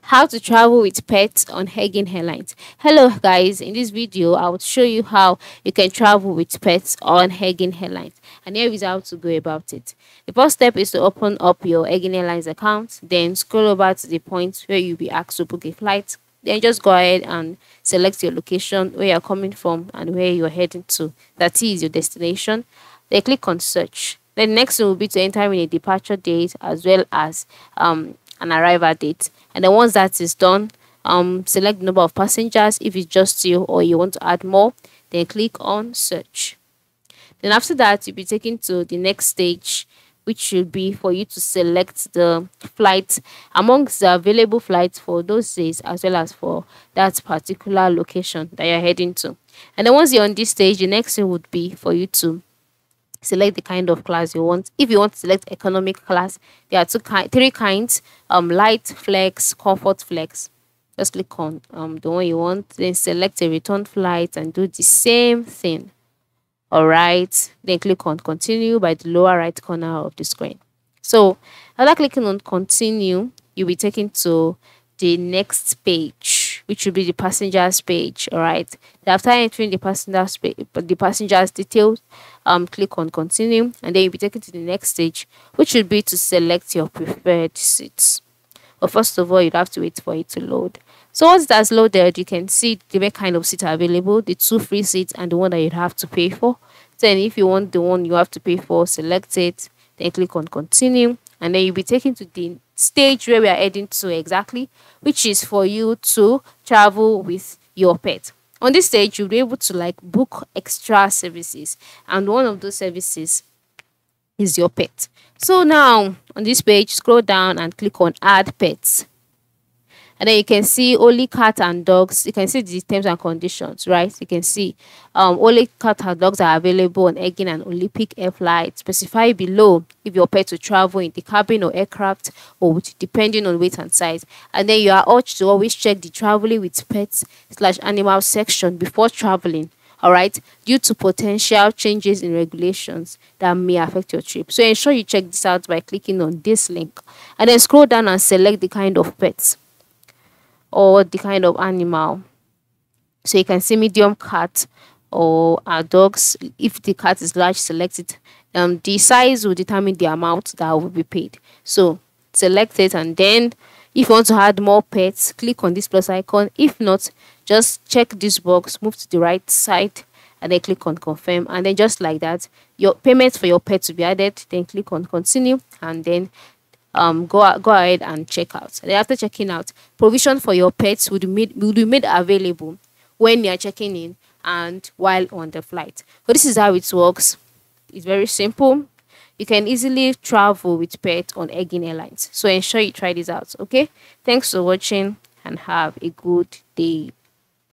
How to travel with pets on Aegean Airlines. Hello guys, in this video I will show you how you can travel with pets on Aegean Airlines, and here is how to go about it. The first step is to open up your Aegean Airlines account, then scroll over to the point where you'll be asked to book a flight. Then just go ahead and select your location, where you're coming from and where you're heading to. That is your destination. Then click on search. Then next thing will be to enter in a departure date as well as an arrival date. And then once that is done, select the number of passengers if it's just you or you want to add more. Then click on search. Then after that, you'll be taken to the next stage, which should be for you to select the flight amongst the available flights for those days as well as for that particular location that you're heading to. And then once you're on this stage, the next thing would be for you to select the kind of class you want. If you want to select economic class, there are three kinds: light, flex, comfort, flex. Just click on the one you want, then select a return flight and do the same thing. All right, then click on continue by the lower right corner of the screen. So after clicking on continue, you'll be taken to the next page, which will be the passengers page. All right, after entering the passengers details, click on continue, and then you'll be taken to the next stage, which should be to select your preferred seats. But first of all, you'd have to wait for it to load. So once that's loaded, you can see the different kind of seats are available, the 2 free seats and the one that you'd have to pay for. Then if you want the one you have to pay for, select it, then click on continue, and then you'll be taken to the stage where we are heading to exactly, which is for you to travel with your pet. On this stage, you'll be able to book extra services, and one of those services is your pet. So now on this page, scroll down and click on add pets. And then you can see only cat and dogs. You can see the terms and conditions, right? You can see only cat and dogs are available on Aegean and Olympic air flights. Specify below if your pet will travel in the cabin or aircraft, or depending on weight and size. And then you are urged to always check the traveling with pets / animal section before traveling. All right, due to potential changes in regulations that may affect your trip. So ensure you check this out by clicking on this link, and then scroll down and select the kind of pets or the kind of animal. So you can see medium cat or dogs. If the cat is large, select it. The size will determine the amount that will be paid. So select it, and then if you want to add more pets, click on this plus icon. If not, just check this box, move to the right side, and then click on confirm. And then just like that, your payment for your pet will be added. Then click on continue, and then go ahead and check out. And after checking out, provision for your pets will be made available when you are checking in and while on the flight. So this is how it works. It's very simple. You can easily travel with pets on Aegean Airlines. So ensure you try this out. Okay, thanks for watching and have a good day.